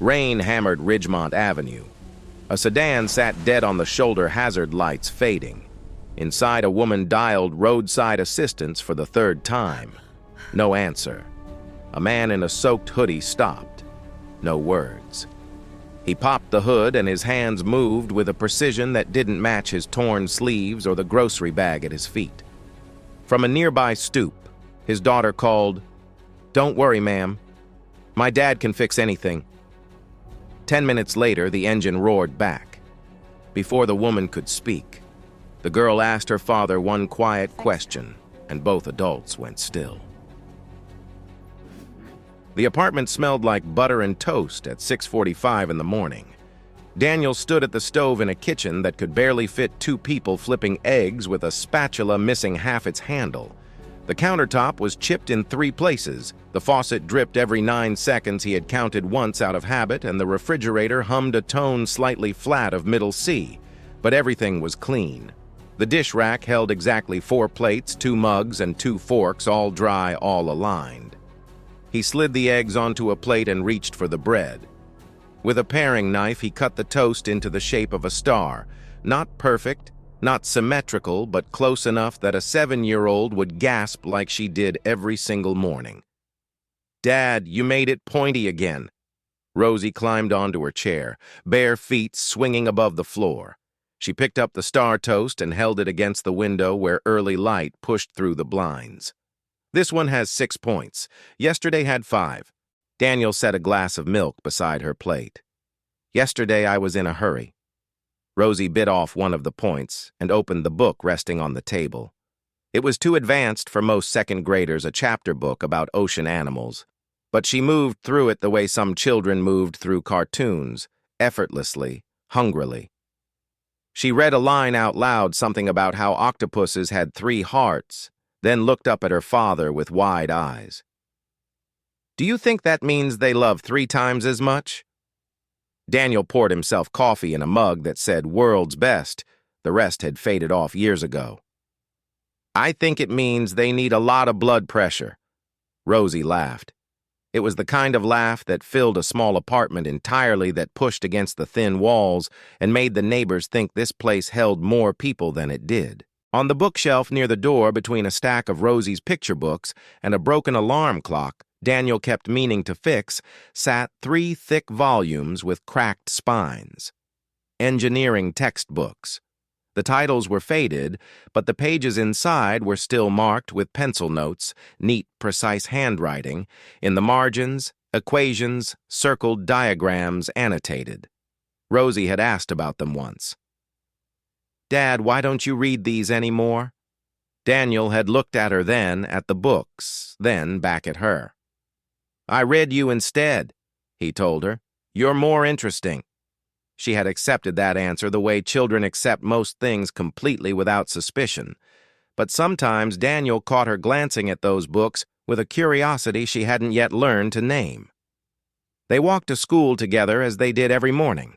Rain hammered Ridgemont Avenue. A sedan sat dead on the shoulder, hazard lights fading. Inside, a woman dialed roadside assistance for the third time. No answer. A man in a soaked hoodie stopped. No words. He popped the hood and his hands moved with a precision that didn't match his torn sleeves or the grocery bag at his feet. From a nearby stoop, his daughter called, "Don't worry, ma'am. My dad can fix anything." 10 minutes later, the engine roared back. Before the woman could speak, the girl asked her father one quiet question, and both adults went still. The apartment smelled like butter and toast at 6:45 in the morning. Daniel stood at the stove in a kitchen that could barely fit two people flipping eggs with a spatula missing half its handle. The countertop was chipped in 3 places. The faucet dripped every 9 seconds he had counted once out of habit, and the refrigerator hummed a tone slightly flat of middle C. But everything was clean. The dish rack held exactly 4 plates, 2 mugs, and 2 forks, all dry, all aligned. He slid the eggs onto a plate and reached for the bread. With a paring knife, he cut the toast into the shape of a star. Not perfect, not symmetrical, but close enough that a 7-year-old would gasp like she did every single morning. "Dad, you made it pointy again." Rosie climbed onto her chair, bare feet swinging above the floor. She picked up the star toast and held it against the window where early light pushed through the blinds. "This one has 6 points. Yesterday had 5. Daniel set a glass of milk beside her plate. "Yesterday I was in a hurry." Rosie bit off one of the points and opened the book resting on the table. It was too advanced for most second graders, a chapter book about ocean animals. But she moved through it the way some children moved through cartoons, effortlessly, hungrily. She read a line out loud, something about how octopuses had 3 hearts, then looked up at her father with wide eyes. "Do you think that means they love 3 times as much?" Daniel poured himself coffee in a mug that said "World's Best." The rest had faded off years ago. "I think it means they need a lot of blood pressure." Rosie laughed. It was the kind of laugh that filled a small apartment entirely, that pushed against the thin walls and made the neighbors think this place held more people than it did. On the bookshelf near the door, between a stack of Rosie's picture books and a broken alarm clock Daniel kept meaning to fix, sat 3 thick volumes with cracked spines. Engineering textbooks. The titles were faded, but the pages inside were still marked with pencil notes, neat, precise handwriting. In the margins, equations, circled diagrams annotated. Rosie had asked about them once. "Dad, why don't you read these anymore?" Daniel had looked at her then, at the books, then back at her. "I read you instead," he told her. "You're more interesting." She had accepted that answer the way children accept most things, completely without suspicion. But sometimes Daniel caught her glancing at those books with a curiosity she hadn't yet learned to name. They walked to school together as they did every morning.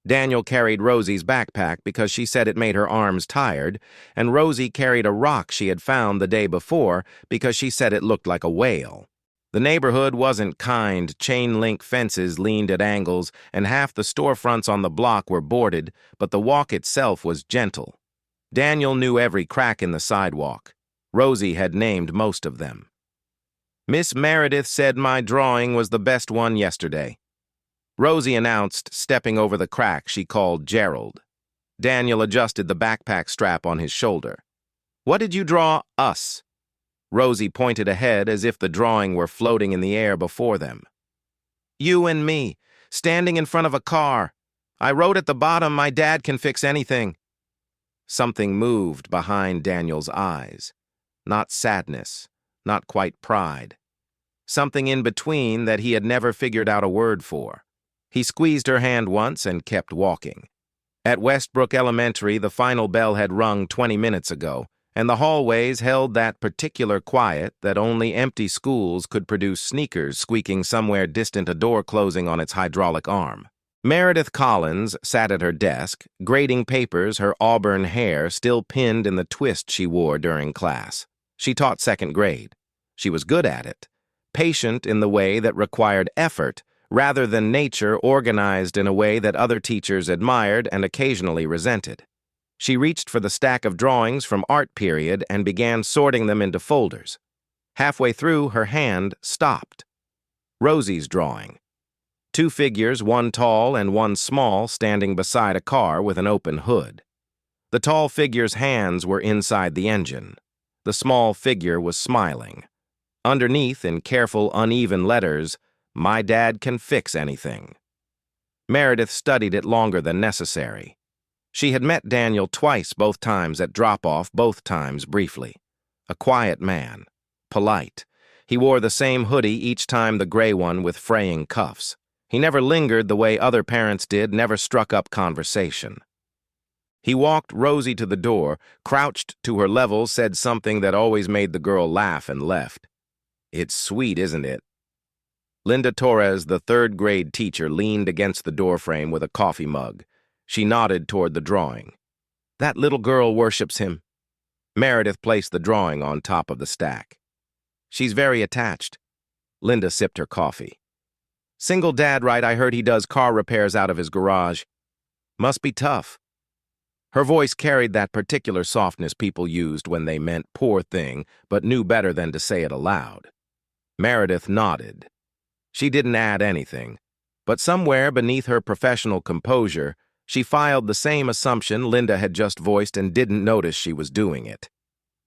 Daniel carried Rosie's backpack because she said it made her arms tired, and Rosie carried a rock she had found the day before because she said it looked like a whale. The neighborhood wasn't kind. Chain-link fences leaned at angles, and half the storefronts on the block were boarded, but the walk itself was gentle. Daniel knew every crack in the sidewalk. Rosie had named most of them. "Miss Meredith said my drawing was the best one yesterday," Rosie announced, stepping over the crack she called Gerald. Daniel adjusted the backpack strap on his shoulder. "What did you draw, us?" Rosie pointed ahead as if the drawing were floating in the air before them. "You and me, standing in front of a car. I wrote at the bottom, 'My dad can fix anything.'" Something moved behind Daniel's eyes. Not sadness, not quite pride. Something in between that he had never figured out a word for. He squeezed her hand once and kept walking. At Westbrook Elementary, the final bell had rung 20 minutes ago, and the hallways held that particular quiet that only empty schools could produce, sneakers squeaking somewhere distant, a door closing on its hydraulic arm. Meredith Collins sat at her desk, grading papers, her auburn hair still pinned in the twist she wore during class. She taught 2nd grade. She was good at it, patient in the way that required effort rather than nature organized in a way that other teachers admired and occasionally resented. She reached for the stack of drawings from art period and began sorting them into folders. Halfway through, her hand stopped. Rosie's drawing. Two figures, one tall and one small, standing beside a car with an open hood. The tall figure's hands were inside the engine. The small figure was smiling. Underneath, in careful, uneven letters, "My dad can fix anything." Meredith studied it longer than necessary. She had met Daniel twice, both times at drop-off, both times briefly. A quiet man. Polite. He wore the same hoodie each time, the gray one with fraying cuffs. He never lingered the way other parents did, never struck up conversation. He walked Rosie to the door, crouched to her level, said something that always made the girl laugh, and left. "It's sweet, isn't it?" Linda Torres, the third-grade teacher, leaned against the doorframe with a coffee mug. She nodded toward the drawing. "That little girl worships him." Meredith placed the drawing on top of the stack. "She's very attached." Linda sipped her coffee. "Single dad, right? I heard he does car repairs out of his garage. Must be tough." Her voice carried that particular softness people used when they meant poor thing, but knew better than to say it aloud. Meredith nodded. She didn't add anything, but somewhere beneath her professional composure, she filed the same assumption Linda had just voiced and didn't notice she was doing it.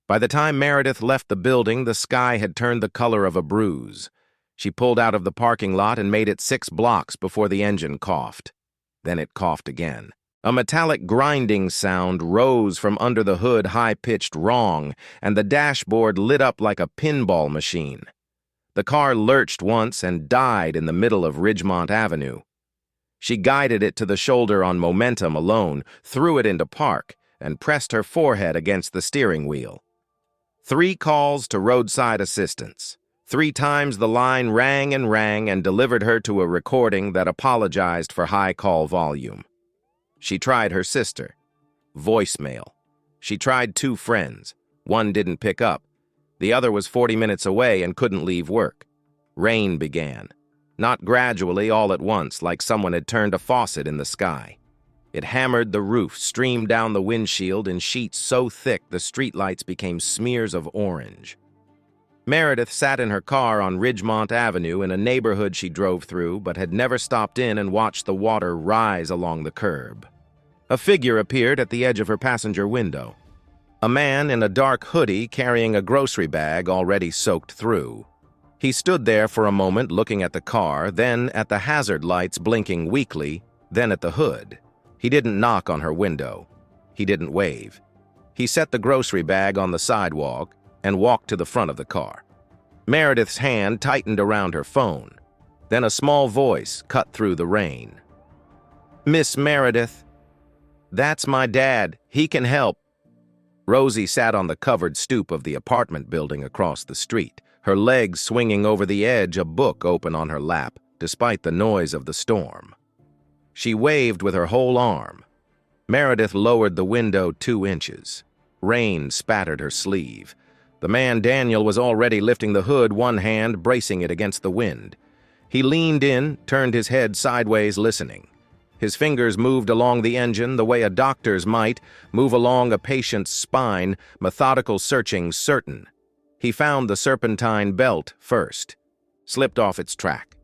By the time Meredith left the building, the sky had turned the color of a bruise. She pulled out of the parking lot and made it 6 blocks before the engine coughed. Then it coughed again. A metallic grinding sound rose from under the hood, high-pitched wrong, and the dashboard lit up like a pinball machine. The car lurched once and died in the middle of Ridgemont Avenue. She guided it to the shoulder on momentum alone, threw it into park, and pressed her forehead against the steering wheel. 3 calls to roadside assistance. 3 times the line rang and delivered her to a recording that apologized for high call volume. She tried her sister. Voicemail. She tried 2 friends. One didn't pick up. The other was 40 minutes away and couldn't leave work. Rain began. Not gradually, all at once, like someone had turned a faucet in the sky. It hammered the roof, streamed down the windshield in sheets so thick the streetlights became smears of orange. Meredith sat in her car on Ridgemont Avenue in a neighborhood she drove through but had never stopped in and watched the water rise along the curb. A figure appeared at the edge of her passenger window. A man in a dark hoodie carrying a grocery bag already soaked through. He stood there for a moment looking at the car, then at the hazard lights blinking weakly, then at the hood. He didn't knock on her window. He didn't wave. He set the grocery bag on the sidewalk and walked to the front of the car. Meredith's hand tightened around her phone. Then a small voice cut through the rain. "Miss Meredith." "That's my dad. He can help." Rosie sat on the covered stoop of the apartment building across the street, her legs swinging over the edge, a book open on her lap, despite the noise of the storm. She waved with her whole arm. Meredith lowered the window 2 inches. Rain spattered her sleeve. The man Daniel was already lifting the hood, one hand bracing it against the wind. He leaned in, turned his head sideways, listening. His fingers moved along the engine the way a doctor's might move along a patient's spine, methodical, searching, certain. He found the serpentine belt first, slipped off its track.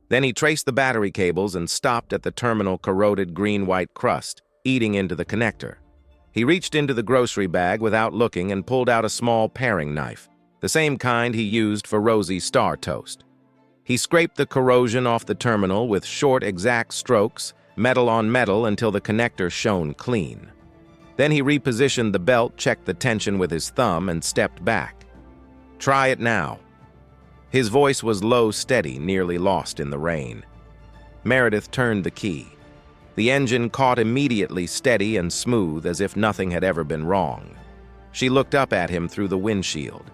Then he traced the battery cables and stopped at the terminal corroded green-white crust, eating into the connector. He reached into the grocery bag without looking and pulled out a small paring knife, the same kind he used for Rosie's star toast. He scraped the corrosion off the terminal with short, exact strokes, metal on metal, until the connector shone clean. Then he repositioned the belt, checked the tension with his thumb, and stepped back. "Try it now." His voice was low, steady, nearly lost in the rain. Meredith turned the key. The engine caught immediately, steady and smooth, as if nothing had ever been wrong. She looked up at him through the windshield.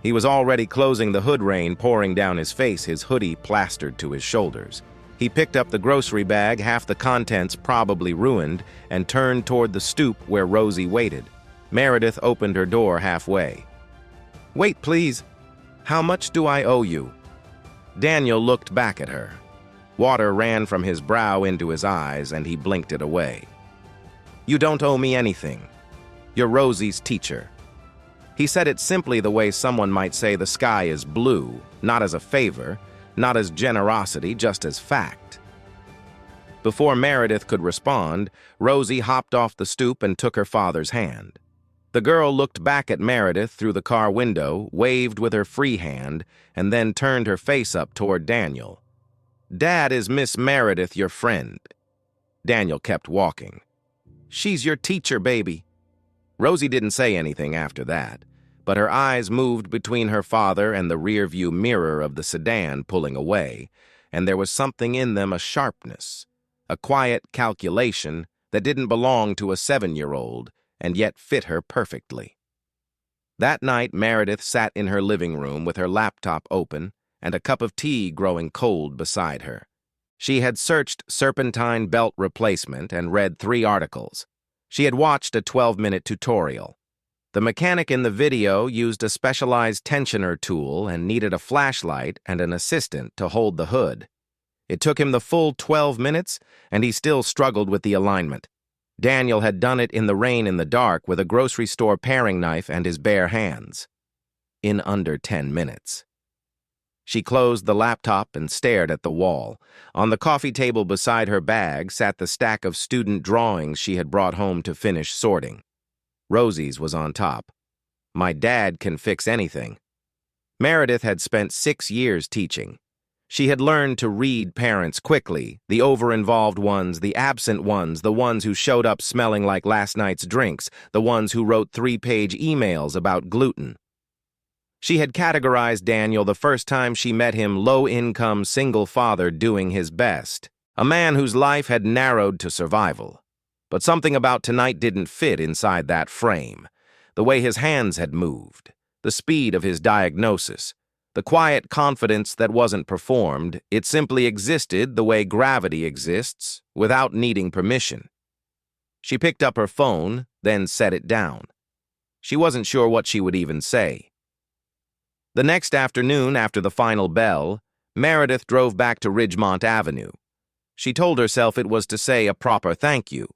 He was already closing the hood, rain pouring down his face, his hoodie plastered to his shoulders. He picked up the grocery bag, half the contents probably ruined, and turned toward the stoop where Rosie waited. Meredith opened her door halfway. "Wait, please. How much do I owe you?" Daniel looked back at her. Water ran from his brow into his eyes, and he blinked it away. "You don't owe me anything. You're Rosie's teacher." He said it simply the way someone might say the sky is blue, not as a favor, not as generosity, just as fact. Before Meredith could respond, Rosie hopped off the stoop and took her father's hand. The girl looked back at Meredith through the car window, waved with her free hand, and then turned her face up toward Daniel. "Dad, is Miss Meredith your friend?" Daniel kept walking. "She's your teacher, baby." Rosie didn't say anything after that, but her eyes moved between her father and the rearview mirror of the sedan pulling away, and there was something in them, a sharpness, a quiet calculation that didn't belong to a 7-year-old and yet fit her perfectly. That night, Meredith sat in her living room with her laptop open and a cup of tea growing cold beside her. She had searched serpentine belt replacement and read 3 articles. She had watched a 12-minute tutorial. The mechanic in the video used a specialized tensioner tool and needed a flashlight and an assistant to hold the hood. It took him the full 12 minutes, and he still struggled with the alignment. Daniel had done it in the rain in the dark with a grocery store paring knife and his bare hands. In under 10 minutes. She closed the laptop and stared at the wall. On the coffee table beside her bag sat the stack of student drawings she had brought home to finish sorting. Rosie's was on top. "My dad can fix anything." Meredith had spent 6 years teaching. She had learned to read parents quickly, the over-involved ones, the absent ones, the ones who showed up smelling like last night's drinks, the ones who wrote 3-page emails about gluten. She had categorized Daniel the first time she met him low-income single father doing his best, a man whose life had narrowed to survival. But something about tonight didn't fit inside that frame. The way his hands had moved, the speed of his diagnosis, the quiet confidence that wasn't performed, it simply existed the way gravity exists, without needing permission. She picked up her phone, then set it down. She wasn't sure what she would even say. The next afternoon, after the final bell, Meredith drove back to Ridgemont Avenue. She told herself it was to say a proper thank you.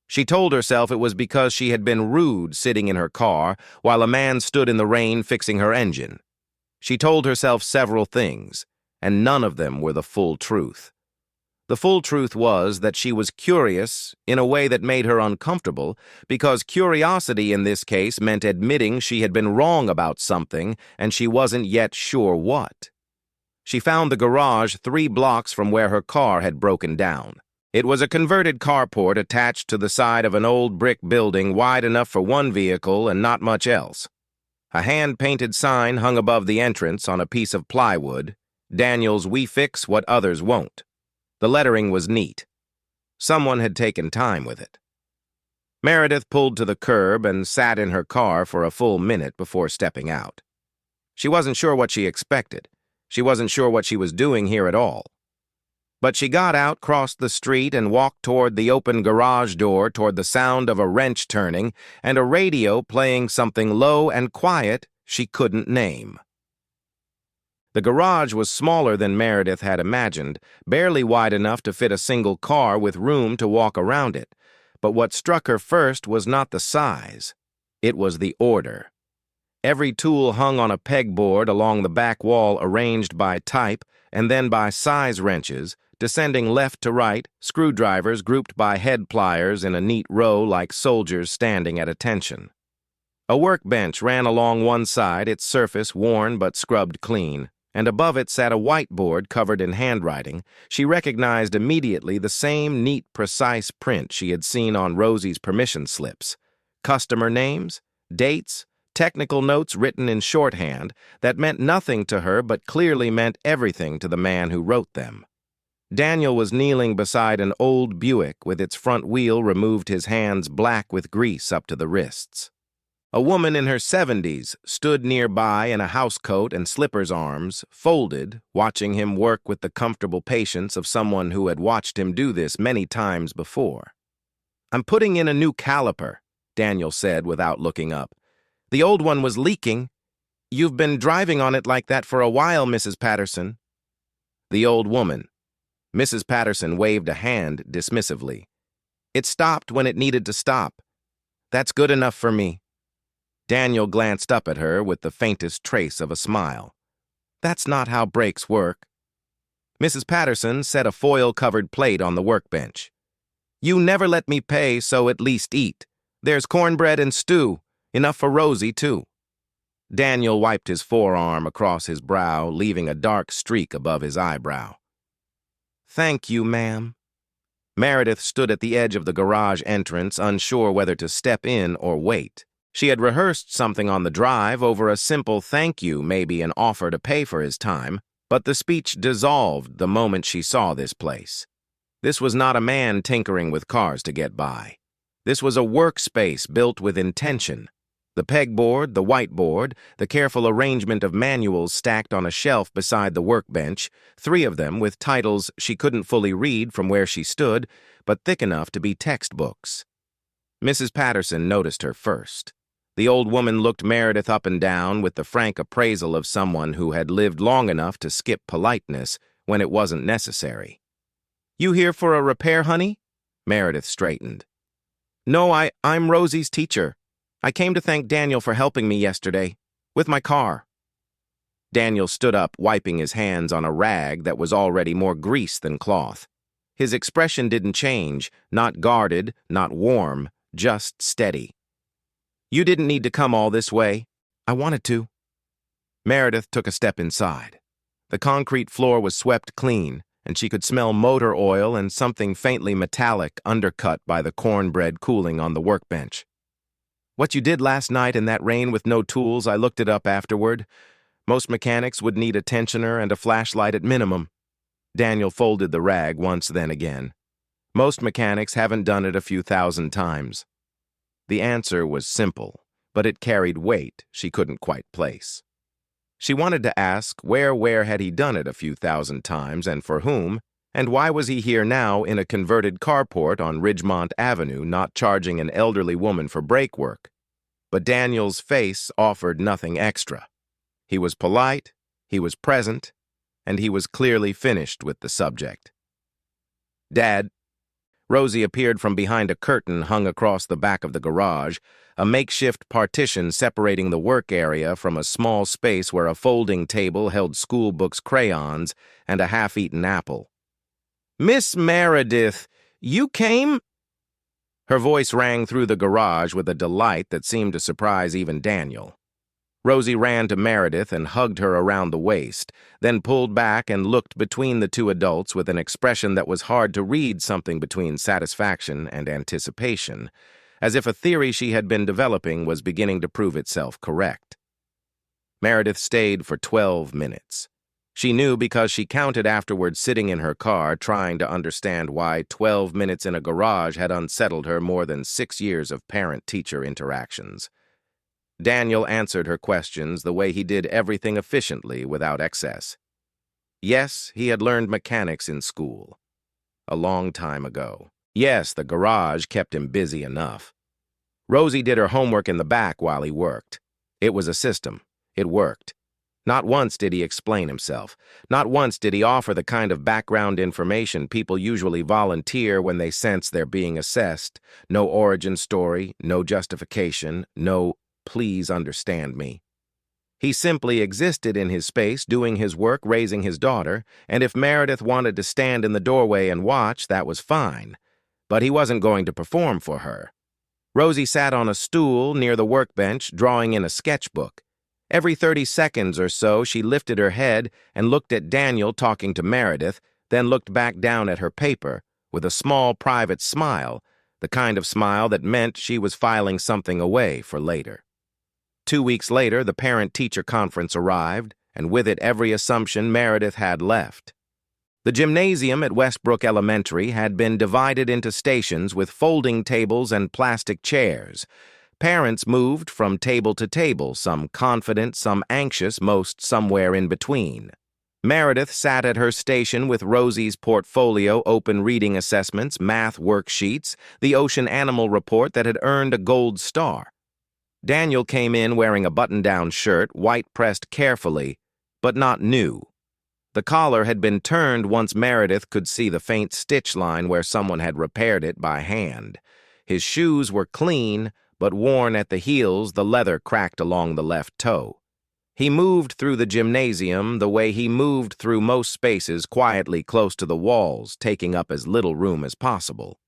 She told herself it was because she had been rude sitting in her car while a man stood in the rain fixing her engine. She told herself several things, and none of them were the full truth. The full truth was that she was curious in a way that made her uncomfortable, because curiosity in this case meant admitting she had been wrong about something and she wasn't yet sure what. She found the garage 3 blocks from where her car had broken down. It was a converted carport attached to the side of an old brick building wide enough for one vehicle and not much else. A hand-painted sign hung above the entrance on a piece of plywood, "Daniel's We Fix What Others Won't." The lettering was neat. Someone had taken time with it. Meredith pulled to the curb and sat in her car for a full minute before stepping out. She wasn't sure what she expected. She wasn't sure what she was doing here at all. But she got out, crossed the street, and walked toward the open garage door toward the sound of a wrench turning and a radio playing something low and quiet she couldn't name. The garage was smaller than Meredith had imagined, barely wide enough to fit a single car with room to walk around it. But what struck her first was not the size. It was the order. Every tool hung on a pegboard along the back wall, arranged by type and then by size wrenches, descending left to right, screwdrivers grouped by head pliers in a neat row like soldiers standing at attention. A workbench ran along one side, its surface worn but scrubbed clean, and above it sat a whiteboard covered in handwriting. She recognized immediately the same neat, precise print she had seen on Rosie's permission slips. Customer names, dates, technical notes written in shorthand that meant nothing to her but clearly meant everything to the man who wrote them. Daniel was kneeling beside an old Buick with its front wheel removed, his hands black with grease up to the wrists. A woman in her 70s stood nearby in a housecoat and slippers, arms folded, watching him work with the comfortable patience of someone who had watched him do this many times before. "I'm putting in a new caliper," Daniel said without looking up. "The old one was leaking. You've been driving on it like that for a while, Mrs. Patterson." The old woman. Mrs. Patterson waved a hand dismissively. It stopped when it needed to stop. That's good enough for me. Daniel glanced up at her with the faintest trace of a smile. That's not how breaks work. Mrs. Patterson set a foil-covered plate on the workbench. You never let me pay, so at least eat. There's cornbread and stew, enough for Rosie, too. Daniel wiped his forearm across his brow, leaving a dark streak above his eyebrow. Thank you, ma'am. Meredith stood at the edge of the garage entrance, unsure whether to step in or wait. She had rehearsed something on the drive over a simple thank you, maybe an offer to pay for his time, but the speech dissolved the moment she saw this place. This was not a man tinkering with cars to get by. This was a workspace built with intention. The pegboard, the whiteboard, the careful arrangement of manuals stacked on a shelf beside the workbench, 3 of them with titles she couldn't fully read from where she stood, but thick enough to be textbooks. Mrs. Patterson noticed her first. The old woman looked Meredith up and down with the frank appraisal of someone who had lived long enough to skip politeness when it wasn't necessary. You here for a repair, honey? Meredith straightened. No, I'm Rosie's teacher. I came to thank Daniel for helping me yesterday, with my car. Daniel stood up, wiping his hands on a rag that was already more grease than cloth. His expression didn't change, not guarded, not warm, just steady. You didn't need to come all this way. I wanted to. Meredith took a step inside. The concrete floor was swept clean, and she could smell motor oil and something faintly metallic undercut by the cornbread cooling on the workbench. What you did last night in that rain with no tools, I looked it up afterward. Most mechanics would need a tensioner and a flashlight at minimum. Daniel folded the rag once, then again. Most mechanics haven't done it a few thousand times. The answer was simple, but it carried weight she couldn't quite place. She wanted to ask where had he done it a few thousand times and for whom, and why was he here now in a converted carport on Ridgemont Avenue not charging an elderly woman for brake work? But Daniel's face offered nothing extra. He was polite, he was present, and he was clearly finished with the subject. Dad. Rosie appeared from behind a curtain hung across the back of the garage, a makeshift partition separating the work area from a small space where a folding table held school books, crayons, and a half-eaten apple. Miss Meredith, you came? Her voice rang through the garage with a delight that seemed to surprise even Daniel. Rosie ran to Meredith and hugged her around the waist, then pulled back and looked between the 2 adults with an expression that was hard to read, something between satisfaction and anticipation, as if a theory she had been developing was beginning to prove itself correct. Meredith stayed for 12 minutes. She knew because she counted afterward sitting in her car trying to understand why 12 minutes in a garage had unsettled her more than 6 years of parent-teacher interactions. Daniel answered her questions the way he did everything efficiently without excess. Yes, he had learned mechanics in school. A long time ago. Yes, the garage kept him busy enough. Rosie did her homework in the back while he worked. It was a system. It worked. Not once did he explain himself. Not once did he offer the kind of background information people usually volunteer when they sense they're being assessed. No origin story, no justification, no please understand me. He simply existed in his space, doing his work, raising his daughter, and if Meredith wanted to stand in the doorway and watch, that was fine. But he wasn't going to perform for her. Rosie sat on a stool near the workbench, drawing in a sketchbook. Every 30 seconds or so, she lifted her head and looked at Daniel talking to Meredith, then looked back down at her paper with a small private smile, the kind of smile that meant she was filing something away for later. 2 weeks later, the parent-teacher conference arrived, and with it every assumption Meredith had left. The gymnasium at Westbrook Elementary had been divided into stations with folding tables and plastic chairs. Parents moved from table to table, some confident, some anxious, most somewhere in between. Meredith sat at her station with Rosie's portfolio, open reading assessments, math worksheets, the ocean animal report that had earned a gold star. Daniel came in wearing a button-down shirt, white pressed carefully, but not new. The collar had been turned once Meredith could see the faint stitch line where someone had repaired it by hand. His shoes were clean, but worn at the heels, the leather cracked along the left toe. He moved through the gymnasium the way he moved through most spaces, quietly close to the walls, taking up as little room as possible.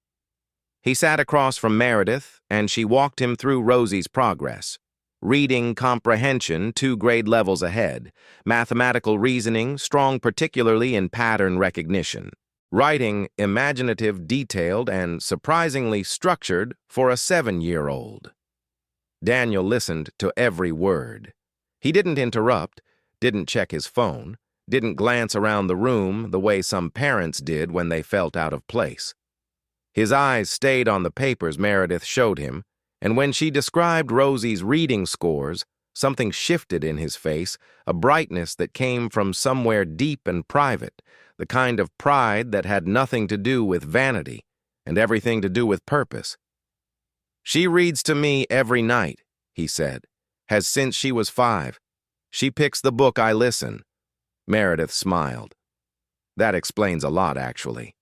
He sat across from Meredith, and she walked him through Rosie's progress. Reading comprehension 2 grade levels ahead, mathematical reasoning strong particularly in pattern recognition, writing imaginative, detailed, and surprisingly structured for a 7-year-old. Daniel listened to every word. He didn't interrupt, didn't check his phone, didn't glance around the room the way some parents did when they felt out of place. His eyes stayed on the papers Meredith showed him, and when she described Rosie's reading scores, something shifted in his face, a brightness that came from somewhere deep and private, the kind of pride that had nothing to do with vanity and everything to do with purpose. "She reads to me every night," he said, "has since she was 5. She picks the book I listen." Meredith smiled. That explains a lot, actually.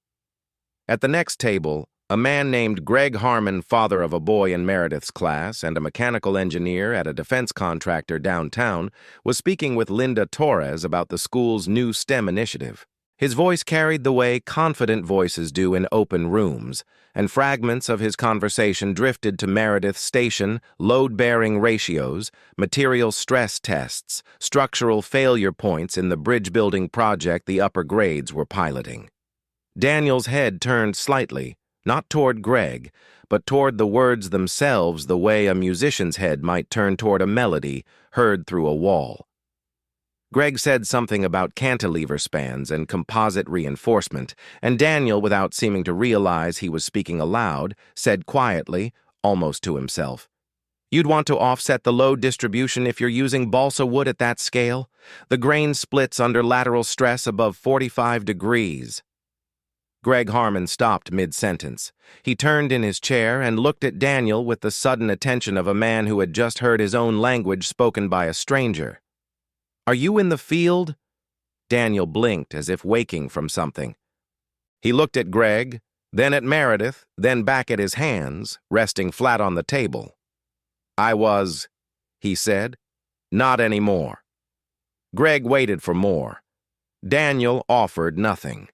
At the next table, a man named Greg Harmon, father of a boy in Meredith's class and a mechanical engineer at a defense contractor downtown, was speaking with Linda Torres about the school's new STEM initiative. His voice carried the way confident voices do in open rooms, and fragments of his conversation drifted to Meredith's station, load-bearing ratios, material stress tests, structural failure points in the bridge-building project the upper grades were piloting. Daniel's head turned slightly, not toward Greg, but toward the words themselves the way a musician's head might turn toward a melody heard through a wall. Greg said something about cantilever spans and composite reinforcement, and Daniel, without seeming to realize he was speaking aloud, said quietly, almost to himself, "You'd want to offset the load distribution if you're using balsa wood at that scale. The grain splits under lateral stress above 45 degrees. Greg Harmon stopped mid-sentence. He turned in his chair and looked at Daniel with the sudden attention of a man who had just heard his own language spoken by a stranger. "Are you in the field?" Daniel blinked as if waking from something. He looked at Greg, then at Meredith, then back at his hands, resting flat on the table. "I was," he said. "Not anymore." Greg waited for more. Daniel offered nothing.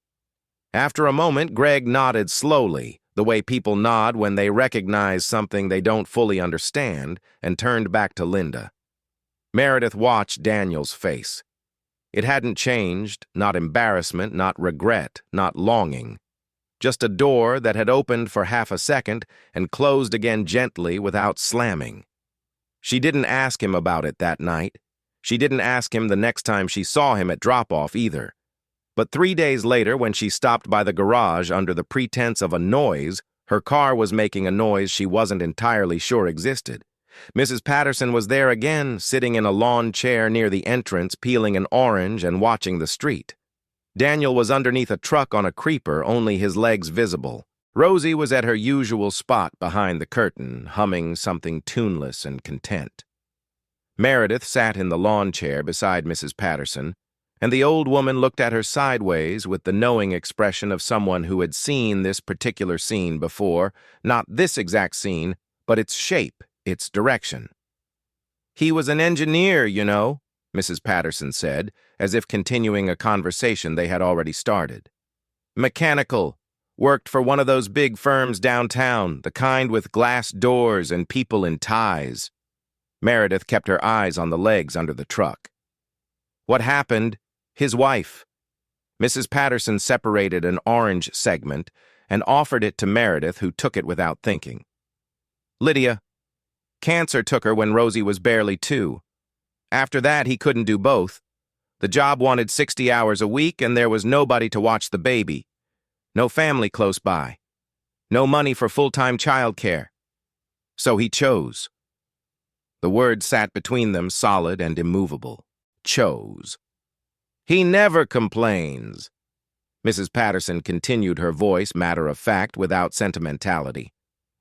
After a moment, Greg nodded slowly, the way people nod when they recognize something they don't fully understand, and turned back to Linda. Meredith watched Daniel's face. It hadn't changed, not embarrassment, not regret, not longing. Just a door that had opened for half a second and closed again gently without slamming. She didn't ask him about it that night. She didn't ask him the next time she saw him at drop-off either. But 3 days later, when she stopped by the garage under the pretense of a noise, her car was making a noise she wasn't entirely sure existed. Mrs. Patterson was there again, sitting in a lawn chair near the entrance, peeling an orange and watching the street. Daniel was underneath a truck on a creeper, only his legs visible. Rosie was at her usual spot behind the curtain, humming something tuneless and content. Meredith sat in the lawn chair beside Mrs. Patterson, and the old woman looked at her sideways with the knowing expression of someone who had seen this particular scene before, not this exact scene, but its shape, its direction. "He was an engineer, you know," Mrs. Patterson said, as if continuing a conversation they had already started. "Mechanical. Worked for one of those big firms downtown, the kind with glass doors and people in ties." Meredith kept her eyes on the legs under the truck. "What happened? His wife." Mrs. Patterson separated an orange segment and offered it to Meredith, who took it without thinking. "Lydia. Cancer took her when Rosie was barely 2. After that, he couldn't do both. The job wanted 60 hours a week, and there was nobody to watch the baby. No family close by. No money for full-time childcare. So he chose." The word sat between them, solid and immovable. Chose. "He never complains." Mrs. Patterson continued, her voice matter-of-fact, without sentimentality.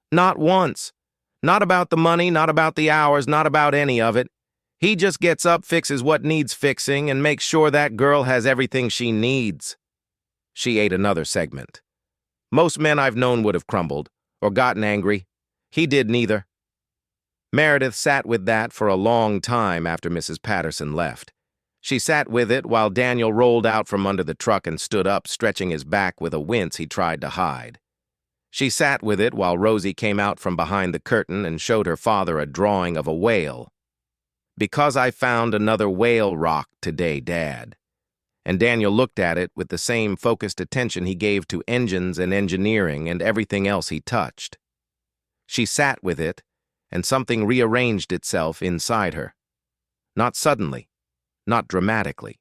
"Not once. Not about the money, not about the hours, not about any of it. He just gets up, fixes what needs fixing, and makes sure that girl has everything she needs. She ate another segment. Most men I've known would have crumbled, or gotten angry. He did neither. Meredith sat with that for a long time after Mrs. Patterson left. She sat with it while Daniel rolled out from under the truck and stood up, stretching his back with a wince he tried to hide. She sat with it while Rosie came out from behind the curtain and showed her father a drawing of a whale. "Because I found another whale rock today, Dad." And Daniel looked at it with the same focused attention he gave to engines and engineering and everything else he touched. She sat with it, and something rearranged itself inside her. Not suddenly, not dramatically.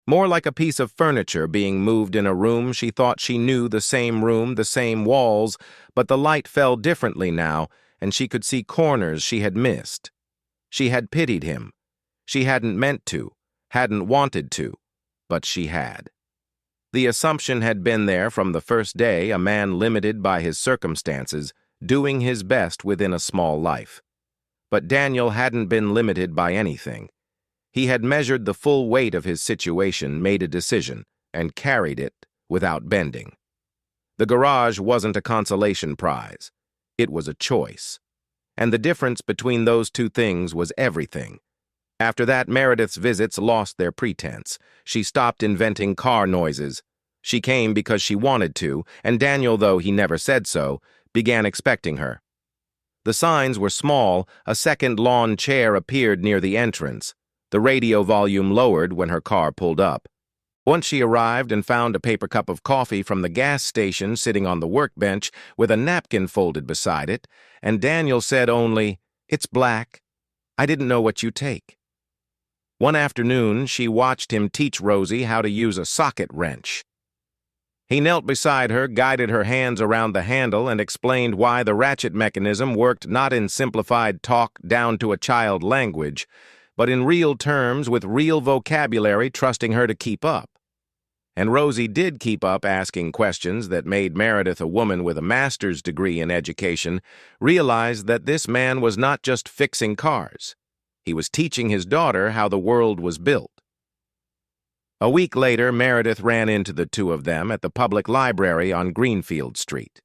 More like a piece of furniture being moved in a room she thought she knew, the same room, the same walls, but the light fell differently now, and she could see corners she had missed. She had pitied him. She hadn't meant to, hadn't wanted to, but she had. The assumption had been there from the first day, a man limited by his circumstances, doing his best within a small life. But Daniel hadn't been limited by anything. He had measured the full weight of his situation, made a decision, and carried it without bending. The garage wasn't a consolation prize. It was a choice. And the difference between those two things was everything. After that, Meredith's visits lost their pretense. She stopped inventing car noises. She came because she wanted to, and Daniel, though he never said so, began expecting her. The signs were small. A second lawn chair appeared near the entrance. The radio volume lowered when her car pulled up. Once she arrived and found a paper cup of coffee from the gas station sitting on the workbench with a napkin folded beside it, and Daniel said only, "It's black. I didn't know what you take." One afternoon, she watched him teach Rosie how to use a socket wrench. He knelt beside her, guided her hands around the handle, and explained why the ratchet mechanism worked not in simplified talk down to a child language, but in real terms with real vocabulary, trusting her to keep up. And Rosie did keep up, asking questions that made Meredith, a woman with a master's degree in education, realize that this man was not just fixing cars. He was teaching his daughter how the world was built. A week later, Meredith ran into the two of them at the public library on Greenfield Street.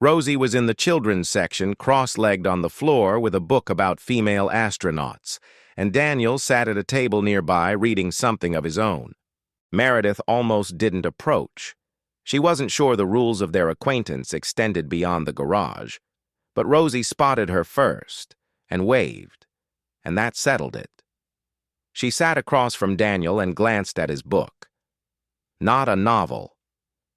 Rosie was in the children's section, cross-legged on the floor with a book about female astronauts, and Daniel sat at a table nearby reading something of his own. Meredith almost didn't approach. She wasn't sure the rules of their acquaintance extended beyond the garage, but Rosie spotted her first and waved, and that settled it. She sat across from Daniel and glanced at his book. Not a novel.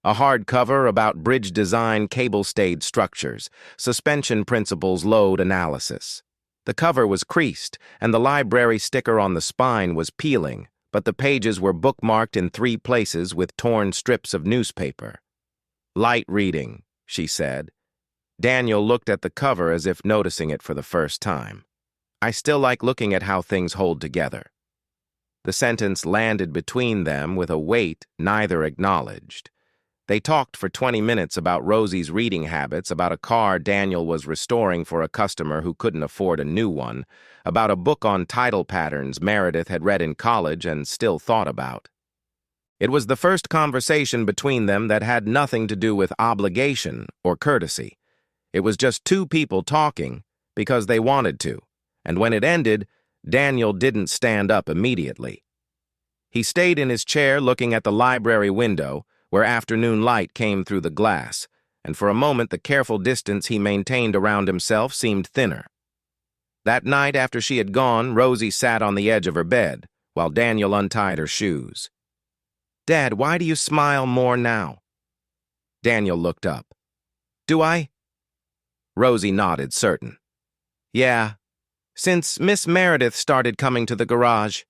A hardcover about bridge design, cable-stayed structures, suspension principles, load analysis. The cover was creased, and the library sticker on the spine was peeling, but the pages were bookmarked in 3 places with torn strips of newspaper. "Light reading," she said. Daniel looked at the cover as if noticing it for the first time. "I still like looking at how things hold together." The sentence landed between them with a weight neither acknowledged. They talked for 20 minutes about Rosie's reading habits, about a car Daniel was restoring for a customer who couldn't afford a new one, about a book on tidal patterns Meredith had read in college and still thought about. It was the first conversation between them that had nothing to do with obligation or courtesy. It was just two people talking because they wanted to, and when it ended, Daniel didn't stand up immediately. He stayed in his chair looking at the library window, where afternoon light came through the glass, and for a moment the careful distance he maintained around himself seemed thinner. That night after she had gone, Rosie sat on the edge of her bed, while Daniel untied her shoes. "Dad, why do you smile more now?" Daniel looked up. "Do I?" Rosie nodded, certain. "Yeah. Since Miss Meredith started coming to the garage."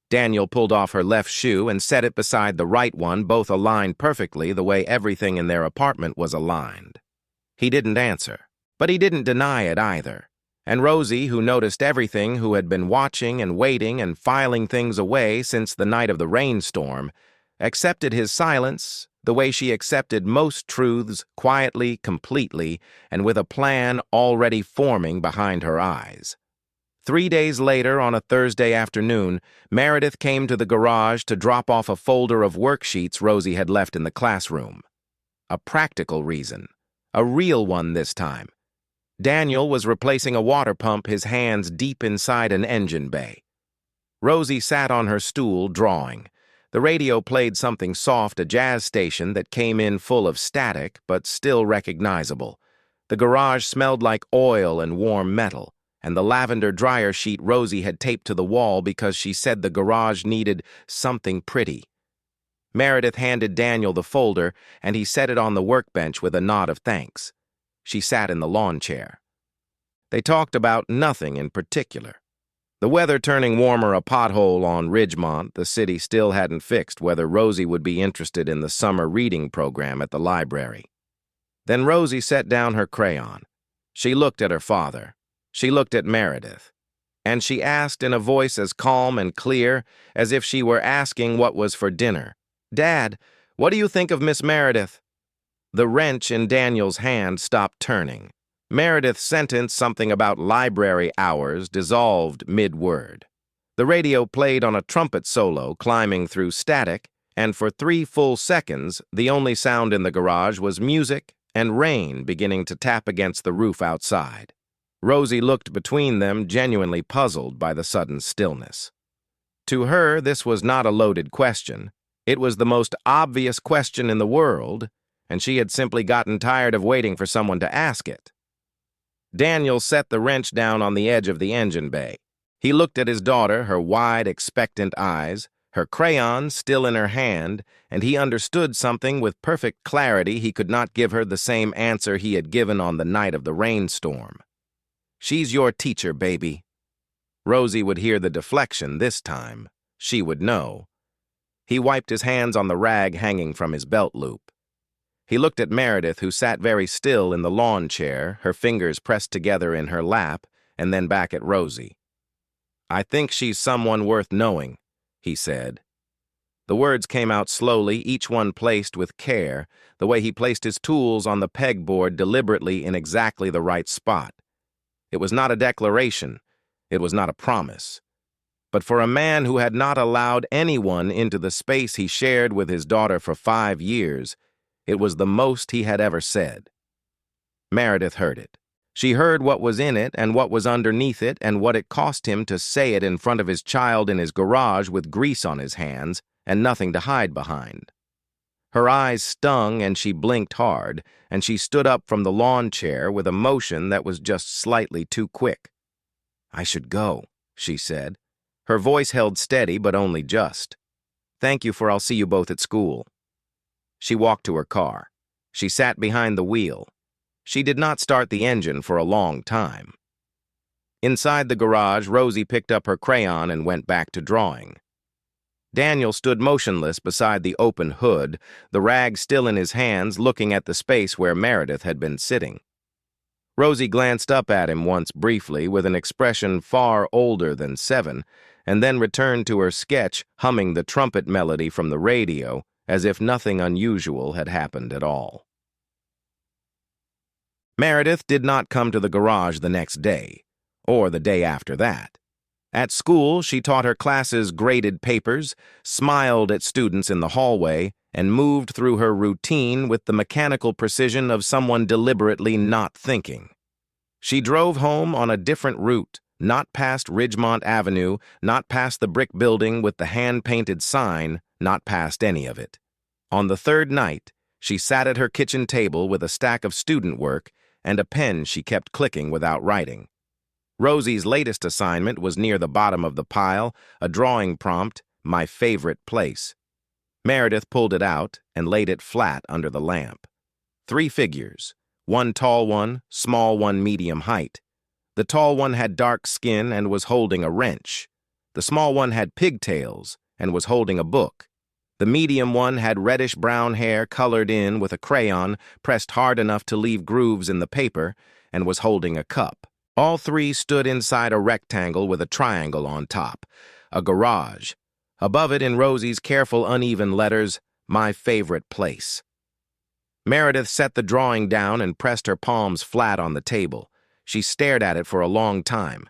Daniel pulled off her left shoe and set it beside the right one, both aligned perfectly the way everything in their apartment was aligned. He didn't answer, but he didn't deny it either. And Rosie, who noticed everything, who had been watching and waiting and filing things away since the night of the rainstorm, accepted his silence the way she accepted most truths, quietly, completely, and with a plan already forming behind her eyes. 3 days later, on a Thursday afternoon, Meredith came to the garage to drop off a folder of worksheets Rosie had left in the classroom. A practical reason. A real one this time. Daniel was replacing a water pump, his hands deep inside an engine bay. Rosie sat on her stool, drawing. The radio played something soft, a jazz station that came in full of static, but still recognizable. The garage smelled like oil and warm metal, and the lavender dryer sheet Rosie had taped to the wall because she said the garage needed something pretty. Meredith handed Daniel the folder, and he set it on the workbench with a nod of thanks. She sat in the lawn chair. They talked about nothing in particular. The weather turning warmer, a pothole on Ridgemont, the city still hadn't fixed whether Rosie would be interested in the summer reading program at the library. Then Rosie set down her crayon. She looked at her father. She looked at Meredith. And she asked in a voice as calm and clear as if she were asking what was for dinner, "Dad, what do you think of Miss Meredith?" The wrench in Daniel's hand stopped turning. Meredith's sentence, something about library hours, dissolved mid-word. The radio played on a trumpet solo, climbing through static, and for 3 full seconds, the only sound in the garage was music and rain beginning to tap against the roof outside. Rosie looked between them, genuinely puzzled by the sudden stillness. To her, this was not a loaded question. It was the most obvious question in the world, and she had simply gotten tired of waiting for someone to ask it. Daniel set the wrench down on the edge of the engine bay. He looked at his daughter, her wide, expectant eyes, her crayon still in her hand, and he understood something with perfect clarity. He could not give her the same answer he had given on the night of the rainstorm. "She's your teacher, baby." Rosie would hear the deflection this time. She would know. He wiped his hands on the rag hanging from his belt loop. He looked at Meredith, who sat very still in the lawn chair, her fingers pressed together in her lap, and then back at Rosie. "I think she's someone worth knowing," he said. The words came out slowly, each one placed with care, the way he placed his tools on the pegboard deliberately in exactly the right spot. It was not a declaration. It was not a promise. But for a man who had not allowed anyone into the space he shared with his daughter for 5 years, it was the most he had ever said. Meredith heard it. She heard what was in it and what was underneath it and what it cost him to say it in front of his child in his garage with grease on his hands and nothing to hide behind. Her eyes stung and she blinked hard, and she stood up from the lawn chair with a motion that was just slightly too quick. "I should go," she said. Her voice held steady, but only just. "Thank you, for I'll see you both at school." She walked to her car. She sat behind the wheel. She did not start the engine for a long time. Inside the garage, Rosie picked up her crayon and went back to drawing. Daniel stood motionless beside the open hood, the rag still in his hands, looking at the space where Meredith had been sitting. Rosie glanced up at him once briefly with an expression far older than 7, and then returned to her sketch, humming the trumpet melody from the radio, as if nothing unusual had happened at all. Meredith did not come to the garage the next day, or the day after that. At school, she taught her classes graded papers, smiled at students in the hallway, and moved through her routine with the mechanical precision of someone deliberately not thinking. She drove home on a different route, not past Ridgemont Avenue, not past the brick building with the hand-painted sign, not past any of it. On the 3rd night, she sat at her kitchen table with a stack of student work and a pen she kept clicking without writing. Rosie's latest assignment was near the bottom of the pile, a drawing prompt, "My favorite place." Meredith pulled it out and laid it flat under the lamp. 3 figures, one tall one, small one medium height. The tall one had dark skin and was holding a wrench. The small one had pigtails and was holding a book. The medium one had reddish-brown hair colored in with a crayon pressed hard enough to leave grooves in the paper and was holding a cup. All 3 stood inside a rectangle with a triangle on top, a garage. Above it, in Rosie's careful, uneven letters, "My favorite place." Meredith set the drawing down and pressed her palms flat on the table. She stared at it for a long time.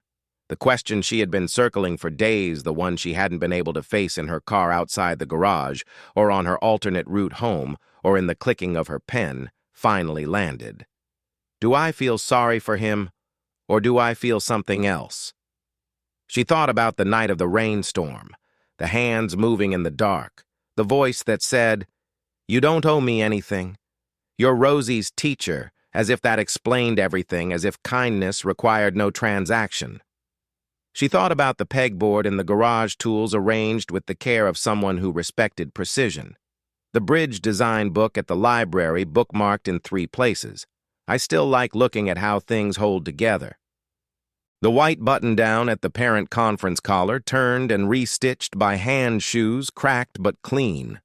The question she had been circling for days, the one she hadn't been able to face in her car outside the garage, or on her alternate route home, or in the clicking of her pen, finally landed. Do I feel sorry for him, or do I feel something else? She thought about the night of the rainstorm, the hands moving in the dark, the voice that said, "You don't owe me anything. You're Rosie's teacher," as if that explained everything, as if kindness required no transaction. She thought about the pegboard and the garage tools arranged with the care of someone who respected precision. The bridge design book at the library bookmarked in 3 places. I still like looking at how things hold together. The white button-down at the parent conference collar turned and restitched by hand shoes, cracked but clean.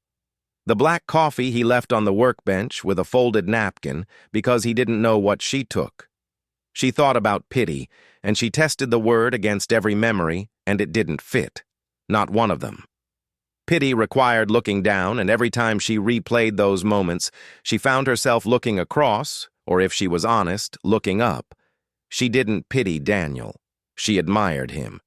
The black coffee he left on the workbench with a folded napkin because he didn't know what she took. She thought about pity, and she tested the word against every memory, and it didn't fit. Not one of them. Pity required looking down, and every time she replayed those moments, she found herself looking across, or if she was honest, looking up. She didn't pity Daniel. She admired him.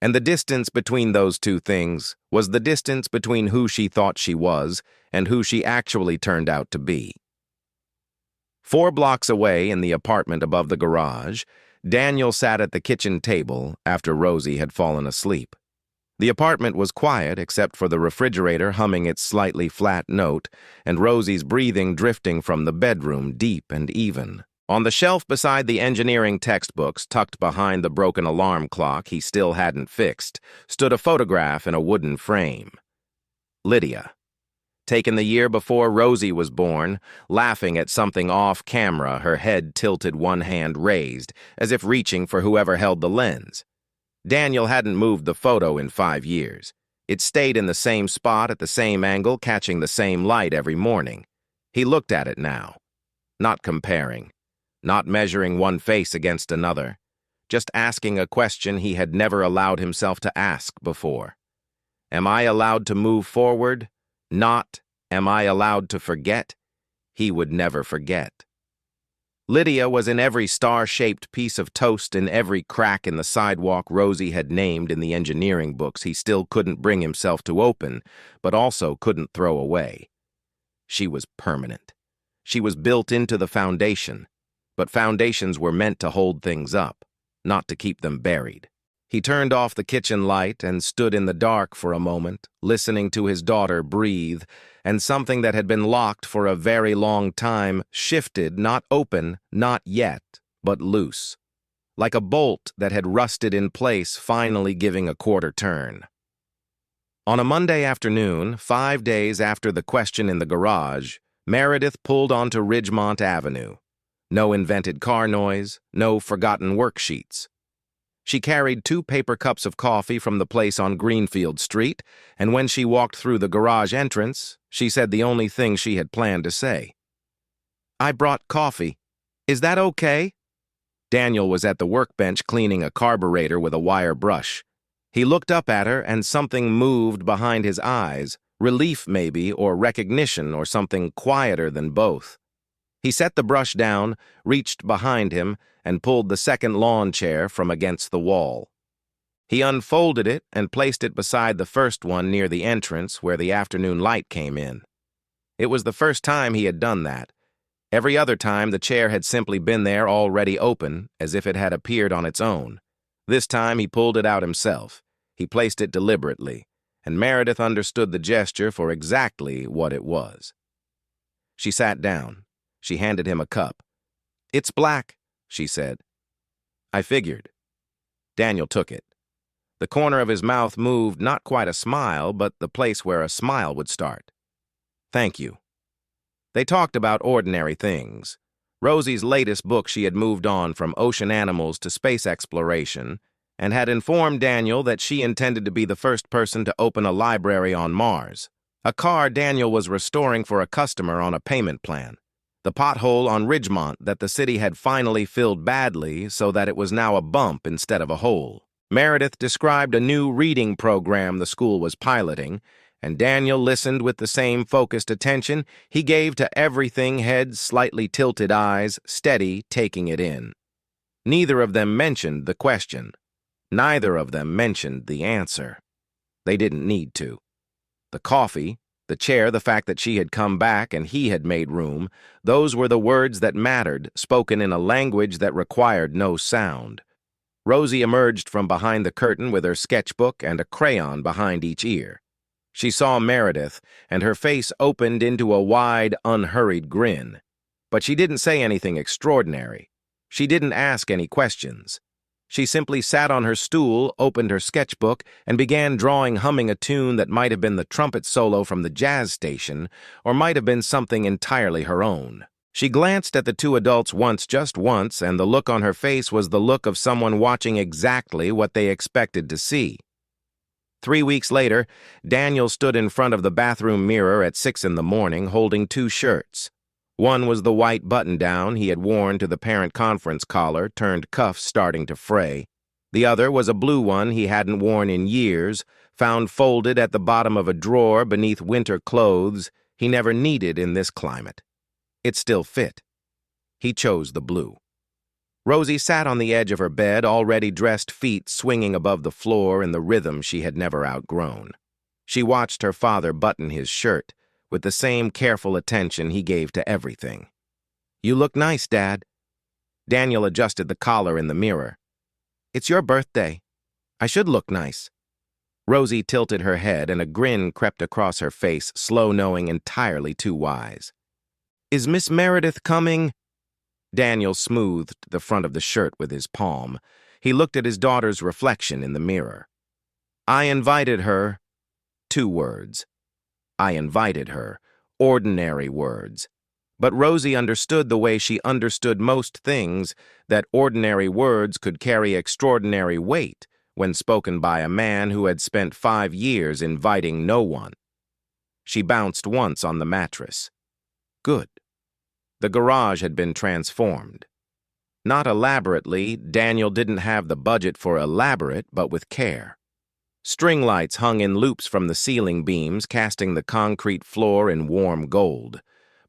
And the distance between those two things was the distance between who she thought she was and who she actually turned out to be. 4 blocks away in the apartment above the garage, Daniel sat at the kitchen table after Rosie had fallen asleep. The apartment was quiet except for the refrigerator humming its slightly flat note and Rosie's breathing drifting from the bedroom deep and even. On the shelf beside the engineering textbooks, tucked behind the broken alarm clock he still hadn't fixed, stood a photograph in a wooden frame. Lydia. Taken the year before Rosie was born, laughing at something off camera, her head tilted, one hand raised, as if reaching for whoever held the lens. Daniel hadn't moved the photo in 5 years. It stayed in the same spot at the same angle, catching the same light every morning. He looked at it now, not comparing, not measuring one face against another, just asking a question he had never allowed himself to ask before. Am I allowed to move forward? Not, am I allowed to forget? He would never forget. Lydia was in every star-shaped piece of toast in every crack in the sidewalk Rosie had named in the engineering books he still couldn't bring himself to open, but also couldn't throw away. She was permanent. She was built into the foundation, but foundations were meant to hold things up, not to keep them buried. He turned off the kitchen light and stood in the dark for a moment, listening to his daughter breathe, and something that had been locked for a very long time shifted, not open, not yet, but loose, like a bolt that had rusted in place, finally giving a quarter turn. On a Monday afternoon, 5 days after the question in the garage, Meredith pulled onto Ridgemont Avenue. No invented car noise, no forgotten worksheets. She carried 2 paper cups of coffee from the place on Greenfield Street, and when she walked through the garage entrance, she said the only thing she had planned to say. "I brought coffee. Is that okay?" Daniel was at the workbench cleaning a carburetor with a wire brush. He looked up at her and something moved behind his eyes, relief maybe, or recognition, or something quieter than both. He set the brush down, reached behind him, and pulled the second lawn chair from against the wall. He unfolded it and placed it beside the first one near the entrance where the afternoon light came in. It was the first time he had done that. Every other time the chair had simply been there already open, as if it had appeared on its own. This time he pulled it out himself. He placed it deliberately, and Meredith understood the gesture for exactly what it was. She sat down. She handed him a cup. "It's black," she said. "I figured." Daniel took it. The corner of his mouth moved, not quite a smile, but the place where a smile would start. "Thank you." They talked about ordinary things. Rosie's latest book, she had moved on from ocean animals to space exploration, and had informed Daniel that she intended to be the first person to open a library on Mars. A car Daniel was restoring for a customer on a payment plan. The pothole on Ridgemont that the city had finally filled badly so that it was now a bump instead of a hole. Meredith described a new reading program the school was piloting, and Daniel listened with the same focused attention he gave to everything, head slightly tilted, eyes steady, taking it in. Neither of them mentioned the question. Neither of them mentioned the answer. They didn't need to. The coffee, the chair, the fact that she had come back and he had made room, those were the words that mattered, spoken in a language that required no sound. Rosie emerged from behind the curtain with her sketchbook and a crayon behind each ear. She saw Meredith, and her face opened into a wide, unhurried grin. But she didn't say anything extraordinary. She didn't ask any questions. She simply sat on her stool, opened her sketchbook, and began drawing, humming a tune that might have been the trumpet solo from the jazz station, or might have been something entirely her own. She glanced at the two adults once, just once, and the look on her face was the look of someone watching exactly what they expected to see. 3 weeks later, Daniel stood in front of the bathroom mirror at 6 in the morning, holding two shirts. One was the white button-down he had worn to the parent conference collar, turned cuffs starting to fray. The other was a blue one he hadn't worn in years, found folded at the bottom of a drawer beneath winter clothes he never needed in this climate. It still fit. He chose the blue. Rosie sat on the edge of her bed, already dressed feet swinging above the floor in the rhythm she had never outgrown. She watched her father button his shirt, with the same careful attention he gave to everything. "You look nice, Dad." Daniel adjusted the collar in the mirror. "It's your birthday. I should look nice." Rosie tilted her head and a grin crept across her face, slow knowing entirely too wise. "Is Miss Meredith coming?" Daniel smoothed the front of the shirt with his palm. He looked at his daughter's reflection in the mirror. "I invited her." 2 words. I invited her. Ordinary words. But Rosie understood the way she understood most things, that ordinary words could carry extraordinary weight when spoken by a man who had spent 5 years inviting no one. She bounced once on the mattress. Good. The garage had been transformed. Not elaborately, Daniel didn't have the budget for elaborate, but with care. String lights hung in loops from the ceiling beams, casting the concrete floor in warm gold.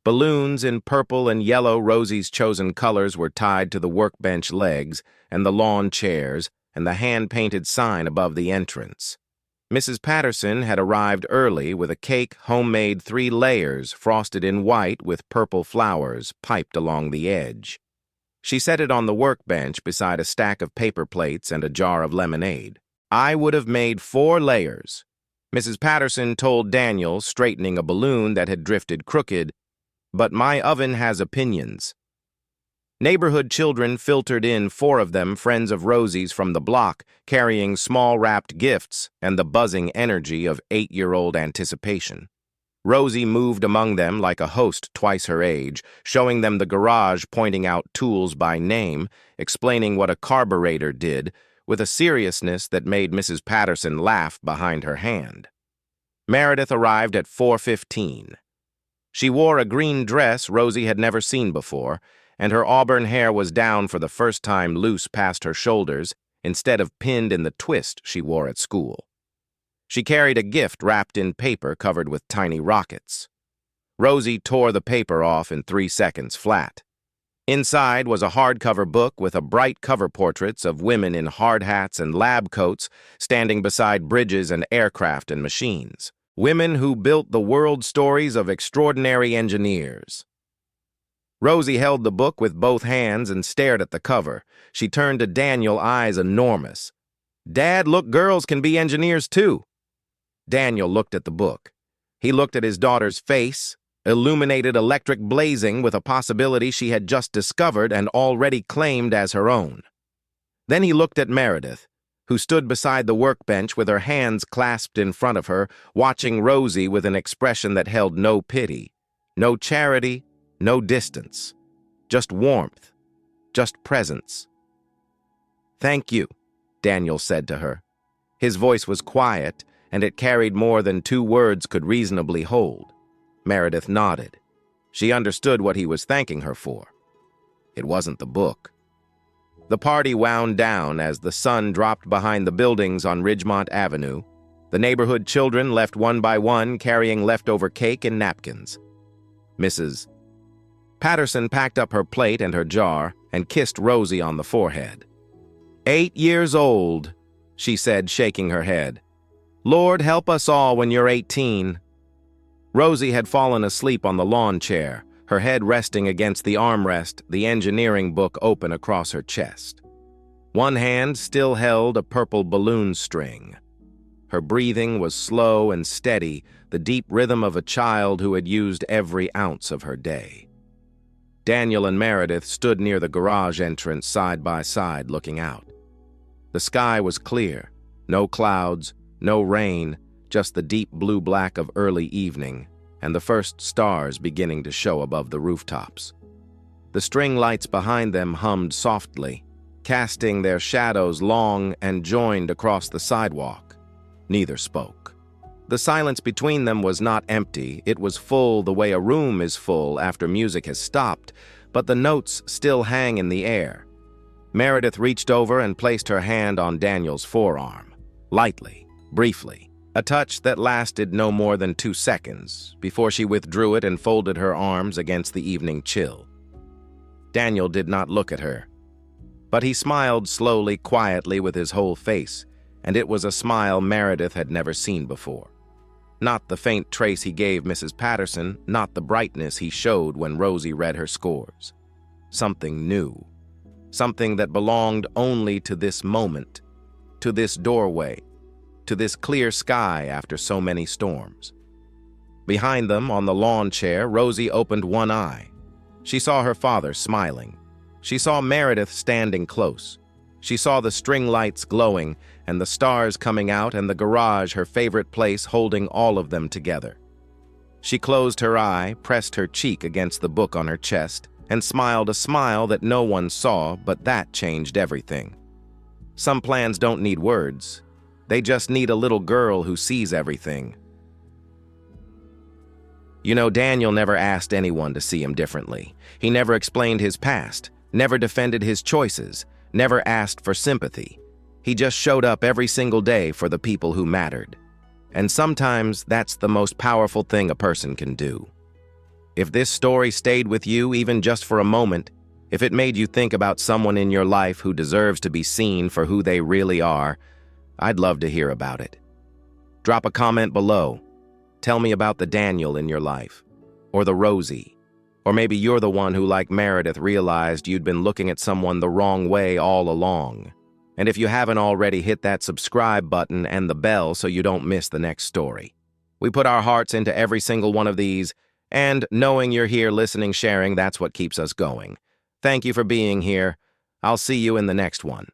Balloons in purple and yellow, Rosie's chosen colors, were tied to the workbench legs and the lawn chairs and the hand-painted sign above the entrance. Mrs. Patterson had arrived early with a cake homemade 3 layers, frosted in white with purple flowers piped along the edge. She set it on the workbench beside a stack of paper plates and a jar of lemonade. "I would have made 4 layers," Mrs. Patterson told Daniel, straightening a balloon that had drifted crooked, "but my oven has opinions." Neighborhood children filtered in, 4 of them friends of Rosie's from the block, carrying small wrapped gifts and the buzzing energy of 8-year-old anticipation. Rosie moved among them like a host twice her age, showing them the garage, pointing out tools by name, explaining what a carburetor did, with a seriousness that made Mrs. Patterson laugh behind her hand. Meredith arrived at 4:15. She wore a green dress Rosie had never seen before, and her auburn hair was down for the first time loose past her shoulders, instead of pinned in the twist she wore at school. She carried a gift wrapped in paper covered with tiny rockets. Rosie tore the paper off in 3 seconds flat. Inside was a hardcover book with a bright cover portraits of women in hard hats and lab coats standing beside bridges and aircraft and machines. Women who built the world stories of extraordinary engineers. Rosie held the book with both hands and stared at the cover. She turned to Daniel, eyes enormous. "Dad, look, girls can be engineers too." Daniel looked at the book. He looked at his daughter's face, illuminated electric blazing with a possibility she had just discovered and already claimed as her own. Then he looked at Meredith, who stood beside the workbench with her hands clasped in front of her, watching Rosie with an expression that held no pity, no charity, no distance, just warmth, just presence. "Thank you," Daniel said to her. His voice was quiet, and it carried more than 2 words could reasonably hold. Meredith nodded. She understood what he was thanking her for. It wasn't the book. The party wound down as the sun dropped behind the buildings on Ridgemont Avenue. The neighborhood children left one by one, carrying leftover cake and napkins. Mrs. Patterson packed up her plate and her jar and kissed Rosie on the forehead. 8 years old, she said, shaking her head. Lord, help us all when you're 18. Rosie had fallen asleep on the lawn chair, her head resting against the armrest, the engineering book open across her chest. One hand still held a purple balloon string. Her breathing was slow and steady, the deep rhythm of a child who had used every ounce of her day. Daniel and Meredith stood near the garage entrance side by side, looking out. The sky was clear, no clouds, no rain, just the deep blue-black of early evening, and the first stars beginning to show above the rooftops. The string lights behind them hummed softly, casting their shadows long and joined across the sidewalk. Neither spoke. The silence between them was not empty, it was full the way a room is full after music has stopped, but the notes still hang in the air. Meredith reached over and placed her hand on Daniel's forearm, lightly, briefly, a touch that lasted no more than 2 seconds before she withdrew it and folded her arms against the evening chill. Daniel did not look at her, but he smiled slowly, quietly with his whole face, and it was a smile Meredith had never seen before. Not the faint trace he gave Mrs. Patterson, not the brightness he showed when Rosie read her scores. Something new. Something that belonged only to this moment, to this doorway, to this clear sky after so many storms. Behind them, on the lawn chair, Rosie opened one eye. She saw her father smiling. She saw Meredith standing close. She saw the string lights glowing and the stars coming out and the garage, her favorite place, holding all of them together. She closed her eye, pressed her cheek against the book on her chest, and smiled a smile that no one saw, but that changed everything. Some plans don't need words. They just need a little girl who sees everything. You know, Daniel never asked anyone to see him differently. He never explained his past, never defended his choices, never asked for sympathy. He just showed up every single day for the people who mattered. And sometimes that's the most powerful thing a person can do. If this story stayed with you even just for a moment, if it made you think about someone in your life who deserves to be seen for who they really are, I'd love to hear about it. Drop a comment below. Tell me about the Daniel in your life, or the Rosie. Or maybe you're the one who, like Meredith, realized you'd been looking at someone the wrong way all along. And if you haven't already, hit that subscribe button and the bell so you don't miss the next story. We put our hearts into every single one of these, and knowing you're here listening, sharing, that's what keeps us going. Thank you for being here. I'll see you in the next one.